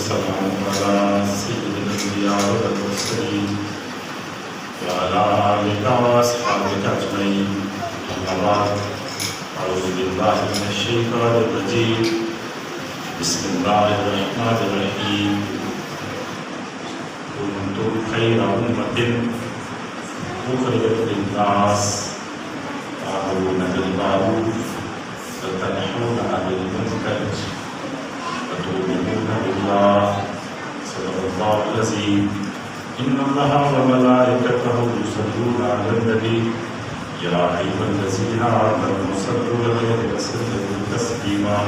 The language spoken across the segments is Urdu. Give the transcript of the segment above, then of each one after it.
والسلام على سيد الأنبياء والمرسلين وعلى آلك وأصحابك أجمعين. أما بعد، أعوذ بالله من الشيطان الرجيم. بسم الله الرحمن الرحيم. كنتم خير أمة أخرجت للناس تأمرون بالمعروف وتنهون عن المنكر وتؤمنون بالله. صدق الله العظيم. إن الله وملائكته يصلون على النبي يا أيها الذين آمنوا صلوا عليه وسلموا تسليما.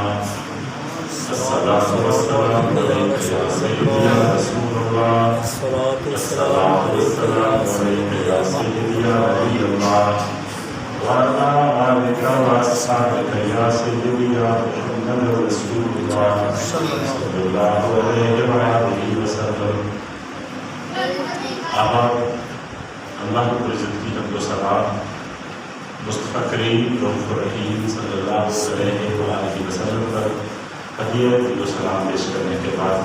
الصلاة والسلام عليك يا سيدي يا رسول الله. الصلاة والسلام عليك يا سيدي يا نبي الله. وعلى آلك وأصحابك يا سيدي يا محمد رسول الله صلى الله عليه وآله وسلم. آباد اللہ رب العزت کی حمد و ثنا مصطفیٰ کریم رؤوف الرحیم صلی اللہ علیہ وآلہ وسلم پر ہدیت و سلام پیش کرنے کے بعد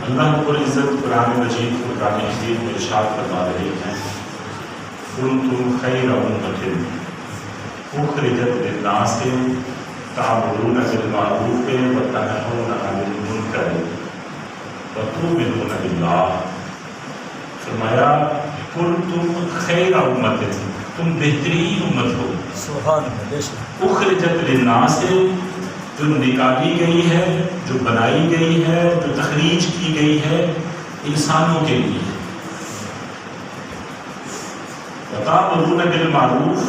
اللہ رب العزت قرآن مجید فرقان حمید میں ارشاد فرما رہے ہیں: کنتم خیر امۃ اخرجت للناس تأمرون بالمعروف وتنہون عن المنکر وتؤمنون باللہ. فرمایا کنتم خیر امۃ، تم بہترین امت ہو. اخرجت للناس، جو نکالی گئی ہے، جو بنائی گئی ہے، جو تخریج کی گئی ہے انسانوں کے لیے. وتأمرون بالمعروف،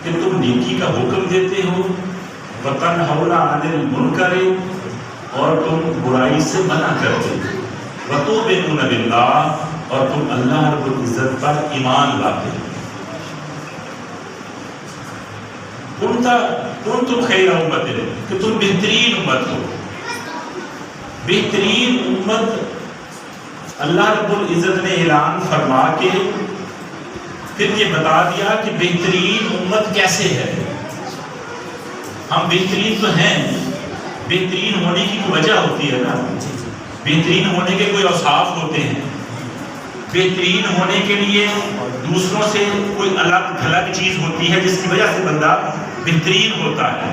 کہ تم نیکی کا حکم دیتے ہو. وتنہون عن المنکر، اور تم برائی سے منع کرتے ہو. وتؤمنون باللہ، اور تم اللہ رب العزت پر ایمان لاتے ہو. کنتم خیر امت، کہ تم بہترین امت ہو. بہترین امت اللہ رب العزت نے اعلان فرما کے پھر یہ بتا دیا کہ بہترین امت کیسے ہے. ہم بہترین تو ہیں، بہترین ہونے کی کوئی وجہ ہوتی ہے نا. بہترین ہونے کے کوئی اوصاف ہوتے ہیں. بہترین ہونے کے لیے دوسروں سے کوئی الگ تھلگ چیز ہوتی ہے جس کی وجہ سے بندہ بہترین ہوتا ہے.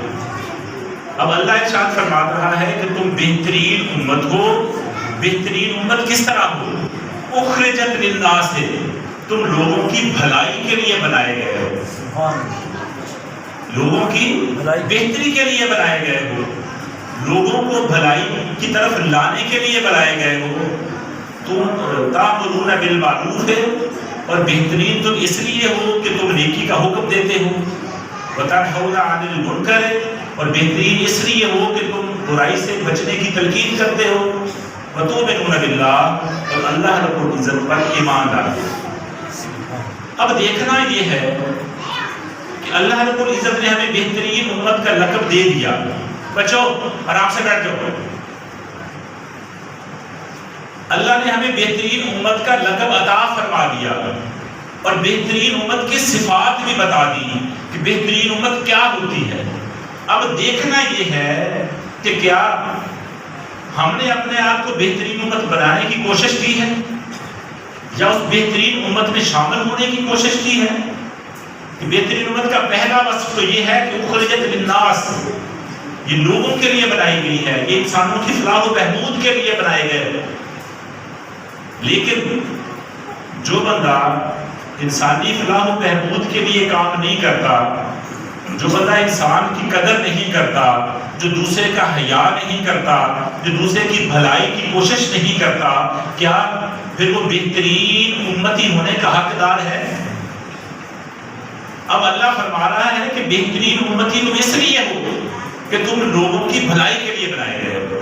اب اللہ ارشاد فرما رہا ہے کہ تم بہترین امت ہو. بہترین امت کس طرح ہو؟ اخرجت للناس، تم لوگوں کی بھلائی کے لیے بنائے گئے ہو. لوگوں کی بہتری کے لیے بنائے گئے ہو. لوگوں کو بھلائی کی طرف لانے کے لیے بنائے گئے ہو. تم تأمرون بالمعروف ہے، اور بہترین تم اس لیے ہو کہ تم نیکی کا حکم دیتے ہو. وتنہون عن المنکر، اور بہترین اس لیے ہو کہ تم برائی سے بچنے کی تلقین کرتے ہو. وتؤمنون باللہ، اور اللہ رب العزت پر ایمان لاتے ہو. اب دیکھنا یہ ہے کہ اللہ رب العزت نے ہمیں بہترین امت کا لقب دے دیا. بچو آرام سے بیٹھ جاؤ. اللہ نے ہمیں بہترین امت کا لقب عطا فرما دیا، اور بہترین امت کی صفات بھی بتا دی کہ بہترین امت کیا ہوتی ہے. اب دیکھنا یہ ہے کہ کیا ہم نے اپنے آپ کو بہترین امت بنانے کی کوشش کی ہے، یا اس بہترین امت میں شامل ہونے کی کوشش کی ہے. کہ بہترین امت کا پہلا وصف تو یہ ہے کہ اخرجت للناس، یہ لوگوں کے لیے بنائی گئی ہے، یہ انسانوں کی فلاح و بہبود کے لیے بنائے گئے. لیکن جو بندہ انسانی فلاح و بہبود کے لیے کام نہیں کرتا، جو بندہ انسان کی قدر نہیں کرتا، جو دوسرے کا حیا نہیں کرتا، جو دوسرے کی بھلائی کی کوشش نہیں کرتا، کیا پھر وہ بہترین امتی ہونے کا حقدار ہے؟ اب اللہ فرما رہا ہے کہ بہترین امتی تم اس لیے ہو کہ تم لوگوں کی بھلائی کے لیے بنائے گئے ہو.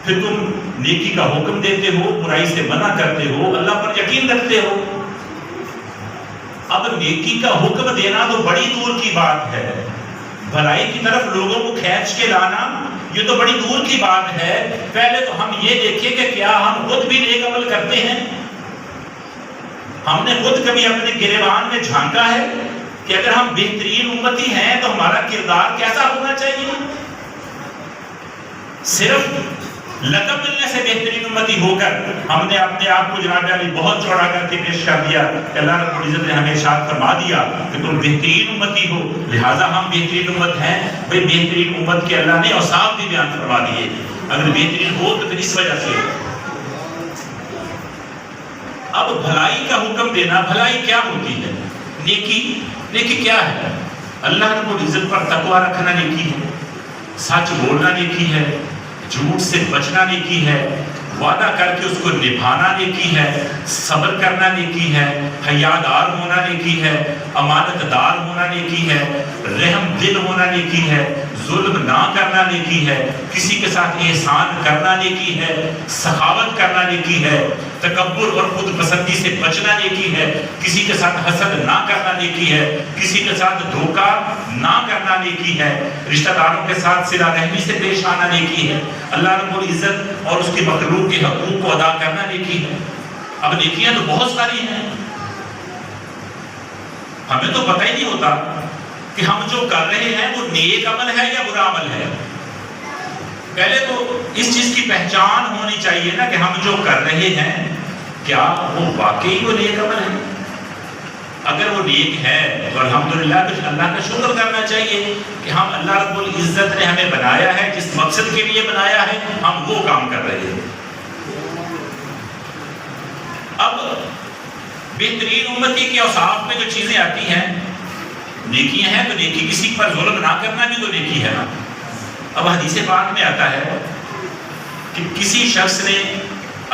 پھر تم نیکی کا حکم دیتے ہو، برائی سے منع کرتے ہو، اللہ پر یقین رکھتے ہو. اب نیکی کا حکم دینا تو بڑی دور کی بات ہے، بھلائی کی طرف لوگوں کو کھینچ کے لانا یہ تو بڑی دور کی بات ہے. پہلے تو ہم یہ دیکھیں کہ کیا ہم خود بھی نیک عمل کرتے ہیں. ہم نے خود کبھی اپنے گریبان میں جھانکا ہے کہ اگر ہم بہترین امتی ہیں تو ہمارا کردار کیسا ہونا چاہیے؟ صرف لقب ملنے سے بہترین امتی ہو کر ہم نے اپنے آپ کو جناب علی بہت چوڑا کر کے پیش کر دیا کہ اللہ رب العزت نے ہمیں ارشاد فرما دیا کہ تم بہترین امتی ہو لہٰذا ہم بہترین امت ہیں. بھئی بہترین امت کے اللہ نے اوصاف بھی بیان فرما دیے. اگر بہترین ہو تو پھر اس وجہ سے. اب بھلائی کا حکم دینا، بھلائی کیا ہوتی ہے؟ نیکی کیا ہے؟ اللہ رب العزت پر تقوی رکھنا نیکی ہے، سچ بولنا نیکی ہے، جھوٹ سے بچنا نیکی ہے، وعدہ کر کے اس کو نبھانا نیکی ہے، صبر کرنا نیکی ہے، حیادار ہونا نیکی ہے، امانت دار ہونا نیکی ہے، رحم دل ہونا نیکی ہے، ظلم نہ کرنا نیکی ہے، کسی کے ساتھ احسان کرنا نیکی ہے، سخاوت کرنا نیکی ہے، تکبر اور خود پسندی سے بچنا نیکی ہے، کسی کے ساتھ حسد نہ کرنا نیکی ہے، کسی کے ساتھ دھوکہ نہ کرنا نیکی ہے، رشتہ داروں کے ساتھ صلہ رحمی سے پیش آنا نیکی ہے، اللہ رب العزت اور اس کی مخلوق کے حقوق کو ادا کرنا نیکی ہے. اب نیکیاں تو بہت ساری ہیں، ہمیں تو پتہ ہی نہیں ہوتا کہ ہم جو کر رہے ہیں وہ نیک عمل ہے یا برا عمل ہے. پہلے تو اس چیز کی پہچان ہونی چاہیے نا کہ ہم جو کر رہے ہیں کیا وہ واقعی وہ نیک عمل ہے. اگر وہ نیک ہے تو الحمدللہ کچھ اللہ کا شکر کرنا چاہیے کہ ہم اللہ رب العزت نے ہمیں بنایا ہے، جس مقصد کے لیے بنایا ہے ہم وہ کام کر رہے ہیں. اب بہترین امتی کے اوصاف میں جو چیزیں آتی ہیں نیکیاں ہیں، تو نیکی کسی پر ظلم نہ کرنا بھی تو نیکی ہے نا. اب حدیث پاک میں آتا ہے کہ کسی شخص نے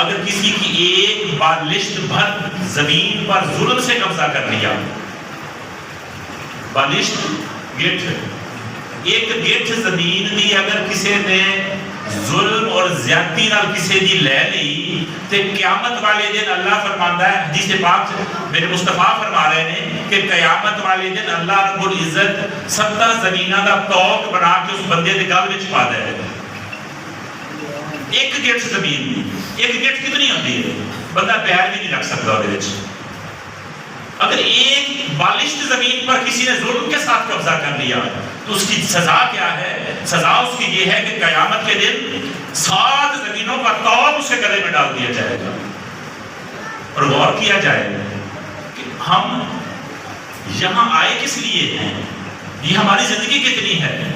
اگر کسی کی ایک بالشت بھر زمین پر ظلم سے قبضہ کر لیا، بالشت گٹھ، ایک گٹھ زمین دی اگر کسی نے ظلم اور زیادتی نال کسی دی لے لی تو قیامت والے دن اللہ فرماندا ہے، حدیث پاک میرے مصطفیٰ فرما رہے ہیں کہ قیامت والے دن اللہ رب العزت 7 زمیناں دا توق بنا کے اس بندے دے گل وچ پا دے. ایک گٹھ زمین دی، ایک گٹھ کتنی ہوتی ہے؟ بندہ پیر بھی نہیں رکھ سکتا وہ وچ. اگر ایک بالشت زمین پر کسی نے ظلم کے ساتھ قبضہ کر لیا تو اس کی سزا کیا ہے؟ سزا اس کی یہ ہے کہ قیامت کے دن 7 زمینوں کا توق اسے گلے میں ڈال دیا جائے گا. اور غور کیا جائے کہ ہم یہاں آئے کس لیے ہیں، یہ ہماری زندگی کتنی ہے.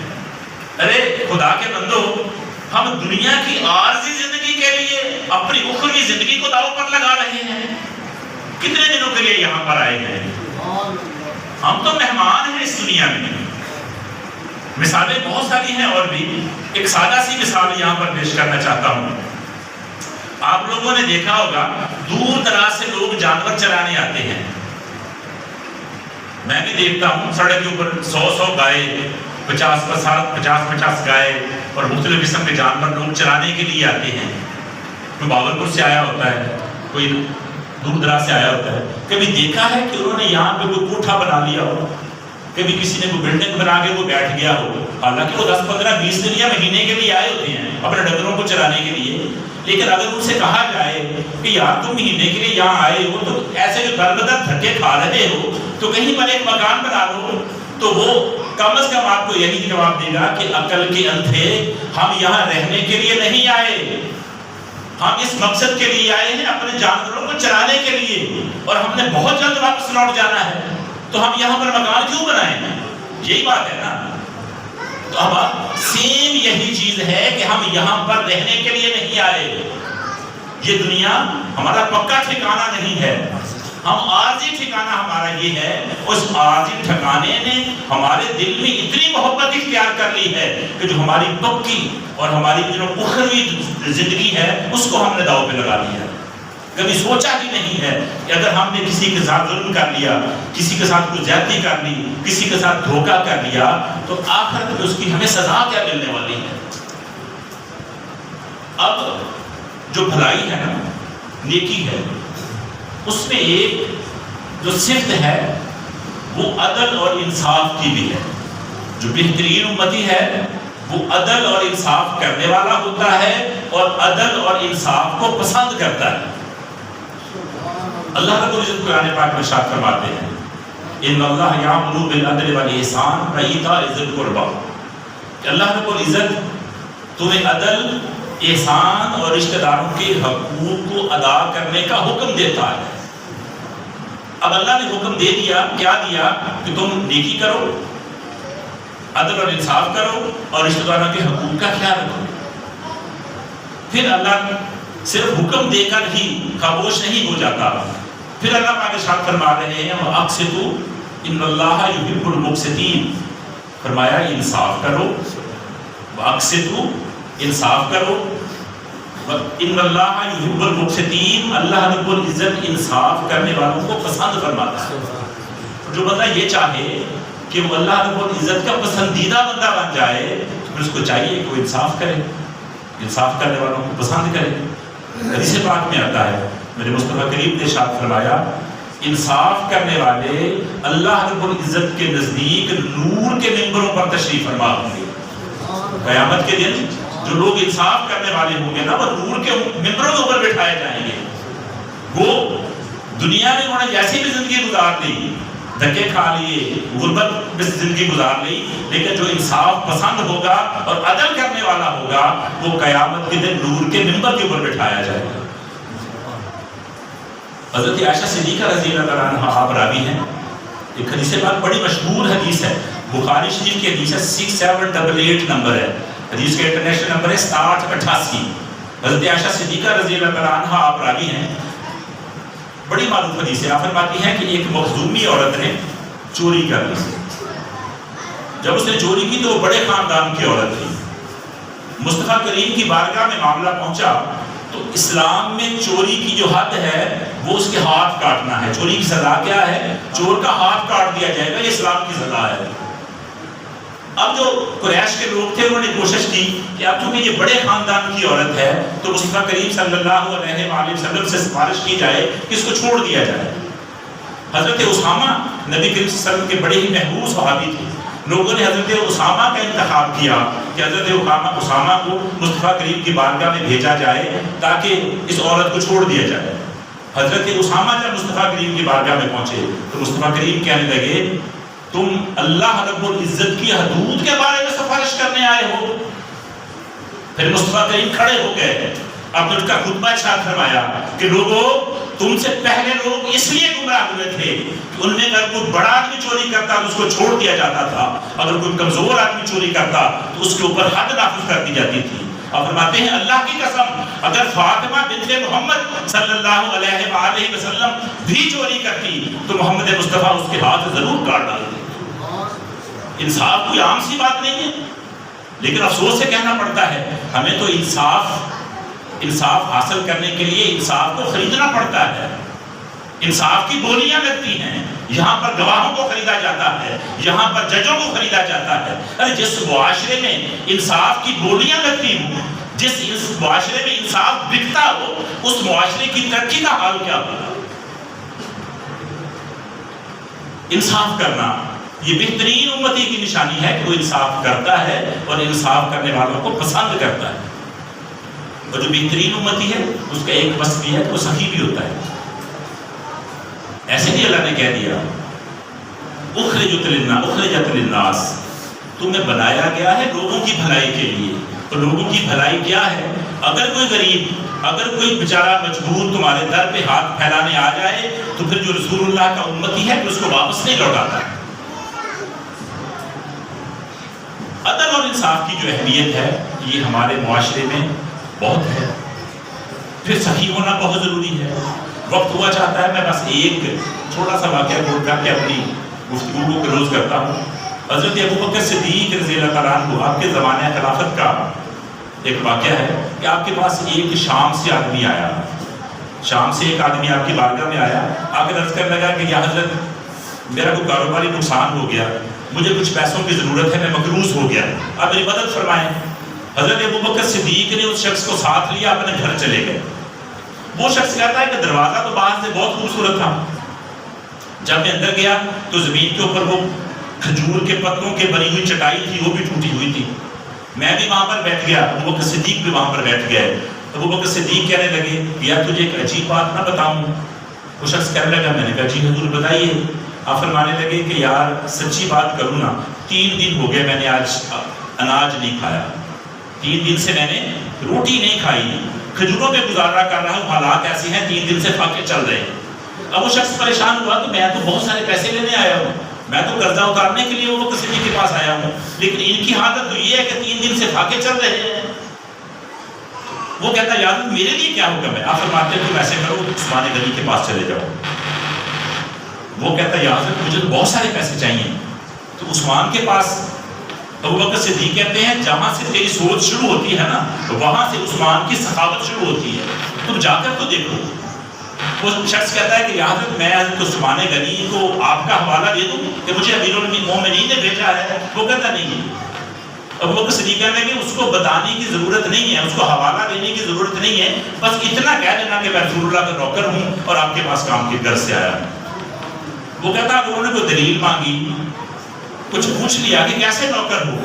ارے خدا کے بندو، ہم دنیا کی عارضی زندگی کے لیے اپنی اخروی زندگی کو داؤ پر لگا رہے ہیں. کتنے دنوں کے لیے یہاں پر آئے ہیں؟ ہم تو مہمان ہیں اس دنیا میں. مثالیں بہت ساری ہیں اور بھی. ایک سادہ سی مثال یہاں پر پیش کرنا چاہتا ہوں. آپ لوگوں نے دیکھا ہوگا دور دراز سے لوگ جانور چرانے آتے ہیں. میں بھی دیکھتا ہوں سڑک کے اوپر 100 گائے، 50 گائے اور مختلف قسم کے جانور لوگ چرانے کے لیے آتے ہیں. کوئی باولپور سے آیا ہوتا ہے، کوئی دور دراز سے آیا ہوتا ہے. کبھی دیکھا ہے کہ انہوں نے یہاں پہ کوئی کوٹھا بنا لیا ہو، کبھی کسی نے کوئی بلڈنگ بنا کے وہ بیٹھ گیا ہو. حالانکہ وہ 10 15 20 دن یا مہینے کے لیے آئے ہوتے ہیں اپنے ڈنگروں کو چرانے کے لیے. لیکن اگر ان سے کہا جائے کہ یار تم مہینے کے لیے یہاں آئے ہو تو ایسے جو در بدر دھکے کھا رہے ہو تو کہیں پر ایک مکان بنا لو، تو وہ کم از کم آپ کو یہی جواب دے گا کہ عقل کے اندھے، ہم یہاں رہنے کے لیے نہیں آئے، ہم اس مقصد کے لیے آئے ہیں اپنے جانوروں کو چرانے کے لیے، اور ہم نے بہت جلد واپس لوٹ جانا ہے. تو ہم یہاں پر مکان کیوں بنائیں؟ یہی بات ہے نا. تو اب سیم یہی چیز ہے کہ ہم یہاں پر رہنے کے لیے نہیں آئے. یہ دنیا ہمارا پکا ٹھکانہ نہیں ہے، ہم عارضی ٹھکانہ ہمارا یہ ہے. اس عارضی ٹھکانے نے ہمارے دل میں اتنی محبت اختیار کر لی ہے کہ جو ہماری پکی اور ہماری جو اخروی زندگی ہے اس کو ہم نے داؤ پہ لگا لیا. کبھی سوچا ہی نہیں ہے کہ اگر ہم نے کسی کے ساتھ ظلم کر لیا، کسی کے ساتھ کوئی زیادتی کر لی، کسی کے ساتھ دھوکہ کر لیا، تو آخر میں اس کی ہمیں سزا کیا ملنے والی ہے. اب جو بھلائی ہے نا، نیکی ہے، اس میں ایک جو صفت ہے وہ عدل اور انصاف کی بھی ہے. جو بہترین امتی ہے وہ عدل اور انصاف کرنے والا ہوتا ہے اور عدل اور انصاف کو پسند کرتا ہے. اللہ رب العزت قرآن پاک میں ارشاد فرماتے ہیں ان اللہ یامر بالعدل والاحسان وایتاء ذی القربی. کہ اللہ رب العزت تمہیں عدل، احسان اور رشتہ داروں کے حقوق کو ادا کرنے کا حکم دیتا ہے۔ اب اللہ نے حکم دے دیا، کیا دیا؟ کہ تم نیکی کرو، عدل اور انصاف کرو اور رشتہ داروں کے حقوق کا خیال رکھو۔ پھر اللہ صرف حکم دے کر ہی خاموش نہیں ہو جاتا، پھر اللہ پاک ارشاد فرما رہے ہیں وَأَقْسِطُوا إِنَّ اللَّهَ يُحِبُّ الْمُقْسِطِينَ، فرمایا انصاف کرو، وَأَقْسِطُوا انصاف کرو، ان اللہ یحب المقسطین، اللہ رب العزت انصاف کرنے والوں کو پسند فرماتا ہے۔ جو بندہ یہ چاہے کہ وہ اللہ رب العزت کا پسندیدہ بندہ بن جائے تو پھر اس کو چاہیے کہ وہ انصاف کرے، انصاف کرنے والوں کو پسند کرے۔ حدیث پاک میں آتا ہے، میرے مصطفیٰ کریم نے ارشاد فرمایا انصاف کرنے والے اللہ رب العزت کے نزدیک نور کے ممبروں پر تشریف فرما ہوں گے۔ قیامت کے دن جو لوگ انصاف کرنے والے ہوں گے نا، وہ نور کے ممبروں کے اوپر بٹھائے جائیں گے۔ وہ دنیا میں انہوں نے جیسی بھی زندگی گزار لی، دھکے کھا لیے، غربت میں زندگی گزار لی، لیکن جو انصاف پسند ہوگا اور عدل کرنے والا ہوگا وہ قیامت کے دن نور کے ممبر کے اوپر بٹھایا جائے گا۔ حضرت عائشہ صدیقہ رضی اللہ عنہا آپ راوی ہیں، ایک حدیث پاک بڑی مشہور حدیث ہے، بخاری شریف کی حدیث ہے، 6788 نمبر ہے، حدیث کا انٹرنیشنل نمبر ہے 6788۔ حضرت عائشہ صدیقہ رضی اللہ عنہا آپ راوی ہیں، بڑی معروف حدیث ہے۔ آپ فرماتی ہیں کہ ایک مخزومی عورت نے چوری کر لی، جب اس نے چوری کی تو وہ بڑے خاندان کی عورت تھی۔ مصطفیٰ کریم کی بارگاہ میں معاملہ پہنچا تو اسلام میں چوری کی جو حد ہے وہ اس کے ہاتھ کاٹنا ہے۔ چوری کی سزا کیا ہے؟ چور کا ہاتھ کاٹ دیا جائے گا، یہ اسلام کی سزا ہے۔ اب جو قریش کے لوگ تھے انہوں نے کوشش کی کہ اب چونکہ یہ بڑے خاندان کی عورت ہے تو مصطفیٰ کریم صلی اللہ علیہ وآلہ وسلم سے سفارش کی جائے کہ اس کو چھوڑ دیا جائے۔ حضرت اسامہ نبی کریم صلی اللہ علیہ وسلم کے بڑے ہی محبوب صحابی تھے، لوگوں نے حضرت اسامہ کا انتخاب کیا کہ حضرت اسامہ کو مصطفیٰ کریم کی بارگاہ میں بھیجا جائے تاکہ اس عورت کو چھوڑ دیا جائے۔ حضرت اسامہ جب مصطفیٰ کریم کی بارگاہ میں پہنچے تو مصطفیٰ کریم کہنے لگے تم اللہ رب العزت کی حدود کے بارے میں سفارش کرنے آئے ہو؟ پھر مصطفیٰ کریم کھڑے ہو گئے، اب ان کا خطبہ ارشاد فرمایا کہ لوگوں تم سے پہلے لوگ اس لیے گمراہ ہوئے تھے کہ ان میں اگر کوئی بڑا آدمی چوری کرتا تو اس کو چھوڑ دیا جاتا تھا، اگر کوئی کمزور آدمی چوری کرتا تو اس کے اوپر حد نافذ کر دی جاتی تھی۔ اور فرماتے ہیں اللہ کی قسم اگر فاطمہ بنت محمد صلی اللہ علیہ وآلہ وسلم بھی چوری کرتی تو محمد مصطفیٰ اس کے ہاتھ ضرور کاٹ ڈالتے۔ انصاف کوئی عام سی بات نہیں ہے، لیکن افسوس سے کہنا پڑتا ہے ہمیں تو انصاف حاصل کرنے کے لیے انصاف کو خریدنا پڑتا ہے۔ انصاف کی بولیاں لگتی ہیں، یہاں پر گواہوں کو خریدا جاتا ہے، یہاں پر ججوں کو خریدا جاتا ہے۔ ارے جس معاشرے میں انصاف کی بولیاں لگتی ہوں، جس معاشرے میں انصاف بکتا ہو، اس معاشرے کی ترقی کا حال کیا ہوگا؟ انصاف کرنا یہ بہترین امتی کی نشانی ہے کہ وہ انصاف کرتا ہے اور انصاف کرنے والوں کو پسند کرتا ہے۔ اور جو بہترین امتی ہے اس کا ایک وصف بھی ہے کہ وہ سخی بھی ہوتا ہے۔ ایسے نہیں اللہ نے کہہ دیا اخرجت للناس، تمہیں بنایا گیا ہے لوگوں کی بھلائی کے لیے، اور لوگوں کی بھلائی کیا ہے؟ اگر کوئی غریب، اگر کوئی بیچارہ مجبور تمہارے در پہ ہاتھ پھیلانے آ جائے تو پھر جو رسول اللہ کا امتی ہے اس کو واپس نہیں لوٹاتا۔ عدل اور انصاف کی جو اہمیت ہے یہ ہمارے معاشرے میں بہت ہے۔ پھر سخی ہونا بہت ضروری ہے۔ وقت ہوا چاہتا ہے میں بس ایک چھوٹا سا واقعہ بول کر کے اپنی گفتگو کو کلوز کرتا ہوں۔ حضرت ابوبکر صدیق رضی اللہ تعالیٰ عنہ آپ کے زمانہ خلافت کا ایک واقعہ ہے کہ آپ کے پاس ایک شام سے آدمی آیا، شام سے ایک آدمی آپ کی بارگاہ میں آیا، آ کر عرض کرنے لگا کہ یا حضرت میرا کوئی کاروباری نقصان ہو گیا، مجھے کچھ پیسوں کی ضرورت ہے، میں مقروض ہو گیا، آپ میری مدد فرمائیں۔ حضرت ابوبکر صدیق نے اس شخص کو ساتھ لیا، اپنے گھر چلے گئے۔ وہ شخص کہتا ہے کہ دروازہ تو باہر سے بہت خوبصورت تھا، جب میں اندر گیا تو زمین کے اوپر وہ کھجور کے پتوں کے بنی ہوئی چٹائی تھی، وہ بھی ٹوٹی ہوئی تھی۔ میں بھی وہاں پر بیٹھ گیا، ابوبکر صدیق بھی وہاں پر بیٹھ گئے۔ ابوبکر صدیق کہنے لگے یار تجھے ایک عجیب بات نہ بتاؤں؟ وہ شخص کہنے لگا، میں نے کہا جی حضور بتائیے۔ آپ فرمانے لگے کہ یار سچی بات کروں نا، 3 دن ہو گئے میں نے آج اناج نہیں کھایا، 3 دن سے میں نے روٹی نہیں کھائی، کھجوروں پہ گزارا کر رہا ہوں، حالات ایسے ہیں 3 دن سے فاقے چل رہے ہیں۔ اب وہ شخص پریشان ہوا کہ میں تو بہت سارے پیسے لینے آیا ہوں، میں تو قرضہ اتارنے کے لیے وہ کسی کے پاس آیا ہوں، لیکن ان کی حالت تو یہ ہے کہ 3 دن سے فاقے چل رہے ہیں۔ وہ کہتا ہے یار میرے لیے کیا حکم ہے؟ آپ فرماتے ہیں تم ایسے کرو عثمان غنی کے پاس چلے جاؤ۔ وہ کہتا ہے یار مجھے تو بہت سارے پیسے چاہیے، تو عثمان کے پاس ابوبکر صدیق کہتے ہیں جہاں سے تیری سوچ شروع ہوتی ہے نا وہاں سے عثمان کی سخاوت شروع ہوتی ہے، تم جا کر تو دیکھو۔ وہ شخص کہتا ہے کہ یا حضرت میں حضرت عثمان غنی کو آپ کا حوالہ دے دوں کہ مجھے امیر المومنین نے بھیجا ہے؟ وہ کہتا نہیں ہے۔ ابوبکر صدیق کہتے ہیں کہ اس کو بتانے کی ضرورت نہیں ہے، اس کو حوالہ دینے کی ضرورت نہیں ہے، بس اتنا کہہ دینا کہ میں رسول اللہ کا نوکر ہوں اور آپ کے پاس کام کی غرض سے آیا ہوں۔ وہ کہتا ہے انہوں نے کوئی دلیل مانگی، کچھ پوچھ لیا کہ کیسے نوکر ہو؟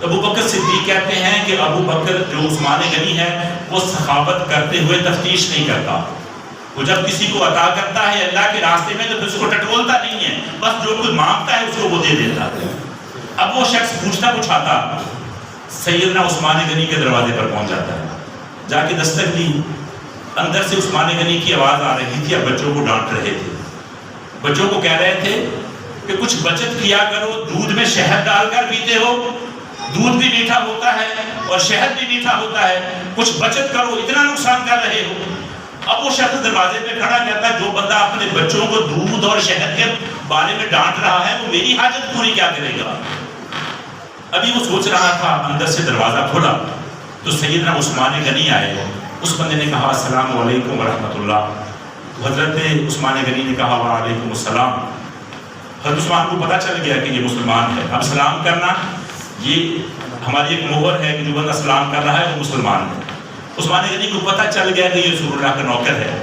ابوبکر صدیق کہتے ہیں کہ ابوبکر جو عثمان غنی ہے وہ سخاوت کرتے ہوئے تفتیش نہیں کرتا، وہ جب کسی کو عطا کرتا ہے اللہ کے راستے میں تو پھر اس کو ٹٹولتا نہیں ہے، بس جو کچھ مانگتا ہے اس کو وہ دے دیتا ہے۔ اب وہ شخص پوچھتا پوچھاتا سیدنا عثمان غنی کے دروازے پر پہنچ جاتا ہے، جا کے دستک دی، اندر سے عثمان غنی کی آواز آ رہی تھی، اب بچوں کو ڈانٹ رہے تھے، بچوں کو کہہ رہے تھے کہ کچھ بچت کیا کرو، دودھ میں شہد ڈال کر پیتے ہو، دودھ بھی میٹھا ہوتا ہے اور شہد بھی میٹھا ہوتا ہے، کچھ بچت کرو، اتنا نقصان کر رہے ہو۔ اب وہ شخص دروازے پہ کھڑا کہتا ہے جو بندہ اپنے بچوں کو دودھ اور شہد کے بارے میں ڈانٹ رہا ہے وہ میری حاجت پوری کیا کرے گا؟ ابھی وہ سوچ رہا تھا، اندر سے دروازہ کھولا تو سیدنا عثمان غنی آئے۔ اس بندے نے کہا السلام علیکم ورحمۃ اللہ۔ تو حضرت عثمان غنی نے کہا وعلیکم السلام۔ حضرت عثمان کو پتہ چل گیا کہ یہ مسلمان ہے، اب سلام کرنا یہ ہماری ایک مہر ہے کہ جو بندہ سلام کر رہا ہے وہ مسلمان ہے۔ عثمان غنی کو پتہ چل گیا کہ یہ رسول اللہ کا نوکر ہے،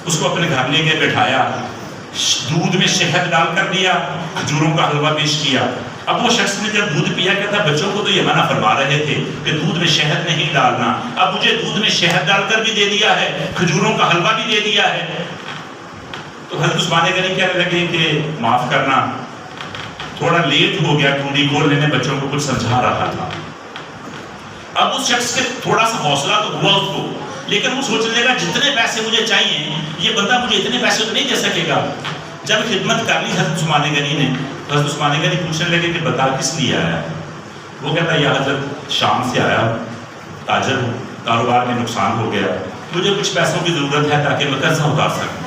اس کو اپنے گھر لے کے بٹھایا، دودھ میں شہد ڈال کر دیا، کھجوروں کا حلوہ پیش کیا۔ اب وہ شخص نے جب دودھ پیا کہتا بچوں کو تو یہ منع فرما رہے تھے کہ دودھ میں شہد نہیں ڈالنا، اب مجھے دودھ میں شہد ڈال کر بھی دے دیا ہے، کھجوروں کا حلوہ بھی دے دیا ہے۔ تو حضرت عثمان غنی کہنے لگے کہ معاف کرنا، تھوڑا لیٹ ہو گیا، ٹونڈی کھولنے میں بچوں کو کچھ سمجھا رہا تھا۔ اب اس شخص کے تھوڑا سا حوصلہ تو ہوا اس کو، لیکن وہ سوچنے لگا جتنے پیسے مجھے چاہیے یہ بندہ مجھے اتنے پیسے تو نہیں دے سکے گا۔ جب خدمت کر لی حضرت عثمان غنی نے، تو حضرت عثمان غنی پوچھنے لگے کہ بتا کس لیے آیا؟ وہ کہتا ہے یا حضرت شام سے آیا، تاجر ہوں، کاروبار میں نقصان ہو گیا، مجھے کچھ پیسوں کی ضرورت ہے تاکہ میں قرضہ اتار سکوں۔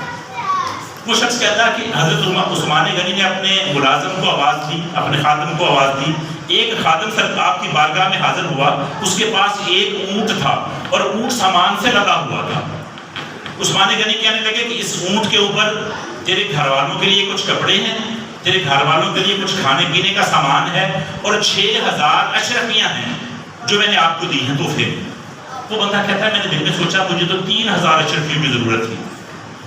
وہ شخص کہتا ہے کہ حضرت عثمان غنی نے اپنے ملازم کو آواز دی، اپنے خادم کو آواز دی، ایک خادم سر آپ کی بارگاہ میں حاضر ہوا، اس کے پاس ایک اونٹ تھا اور اونٹ سامان سے لگا ہوا تھا۔ عثمان غنی کہنے لگے کہ اس اونٹ کے اوپر تیرے گھر والوں کے لیے کچھ کپڑے ہیں، تیرے گھر والوں کے لیے کچھ کھانے پینے کا سامان ہے اور 6000 اشرفیاں ہیں جو میں نے آپ کو دی ہیں تحفے میں۔ وہ بندہ کہتا ہے میں نے دل میں سوچا مجھے تو 3000 اشرفیوں کی ضرورت تھی،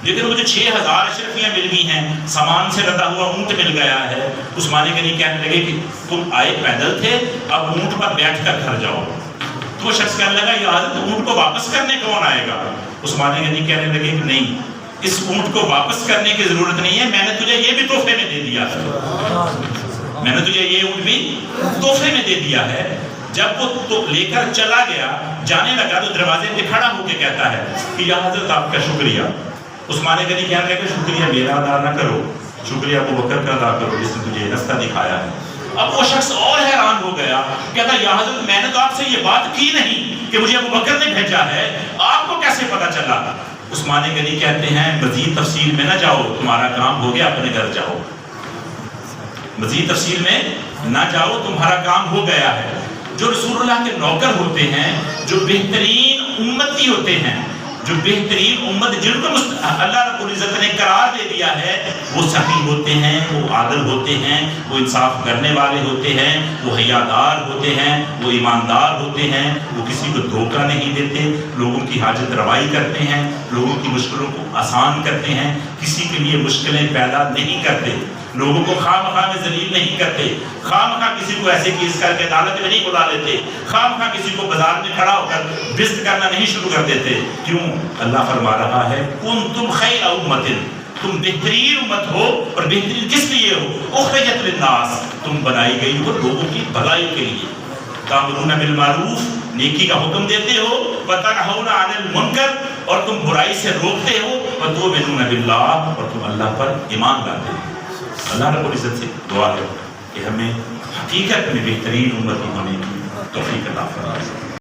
لیکن مجھے 6000 اشرفیاں مل گئی ہیں، سامان سے لدا ہوا اونٹ مل گیا ہے۔ عثمان غنی کہنے لگے کہ تم آئے پیدل تھے، اب اونٹ پر بیٹھ کر گھر جاؤ۔ تو وہ شخص کہنے لگا یہ حضرت اونٹ کو واپس کرنے کون آئے گا؟ عثمان غنی کہنے لگے کہ نہیں، اس اونٹ کو واپس کرنے کی ضرورت نہیں ہے، میں نے تجھے یہ بھی تحفے میں دے دیا ہے، میں نے تجھے یہ اونٹ بھی تحفے میں دے دیا ہے۔ جب وہ تو لے کر چلا گیا، جانے لگا تو دروازے پہ کھڑا ہو کے کہتا ہے کہ یا حضرت آپ کا شکریہ۔ عثمان غنی کہنے لگے شکریہ میرا ادا نہ کرو، شکریہ ابوبکر کا ادا کرو جس نے تجھے یہ رستہ دکھایا ہے۔ اب وہ شخص اور حیران ہو گیا، کہتا یا حضرت میں نے تو آپ سے یہ بات کی نہیں کہ مجھے ابوبکر نے بھیجا ہے، آپ کو کیسے پتا چلا؟ عثمان غنی کہتے ہیں مزید تفصیل میں نہ جاؤ، تمہارا کام ہو گیا، اپنے گھر جاؤ، مزید تفصیل میں نہ جاؤ، تمہارا کام ہو گیا ہے۔ جو رسول اللہ کے نوکر ہوتے ہیں، جو بہترین امتی ہوتے ہیں، جو بہترین امت جن کو اللہ رب العزت نے قرار دے دیا ہے، وہ سخی ہوتے ہیں، وہ عادل ہوتے ہیں، وہ انصاف کرنے والے ہوتے ہیں، وہ حیادار ہوتے ہیں، وہ ایماندار ہوتے ہیں، وہ کسی کو دھوکہ نہیں دیتے، لوگوں کی حاجت روائی کرتے ہیں، لوگوں کی مشکلوں کو آسان کرتے ہیں، کسی کے لیے مشکلیں پیدا نہیں کرتے، لوگوں کو خواہ مخواہ میں ذلیل نہیں کرتے، خواہ مخواہ کسی کو ایسے کیس کر کے عدالت میں نہیں بلا لیتے، خواہ مخواہ کسی کو بازار میں کھڑا ہو کر بزد کرنا نہیں شروع کر دیتے۔ کیوں؟ اللہ فرما رہا ہے کنتم خیر امت، تم بہترین امت ہو، اور بہترین کس لیے ہو؟ اخرجت للناس، تم بنائی گئی ہو لوگوں کی بھلائی کے لیے، تأمرون بالمعروف نیکی کا حکم دیتے ہو، وتنہون عن المنکر اور تم برائی سے روکتے ہو، وتؤمنون باللہ اور تم اللہ پر ایمان لاتے ہو۔ اللہ رب العزت سے دعا ہے کہ ہمیں حقیقت میں بہترین امتی ہونے کی توفیق عطا فرمائے۔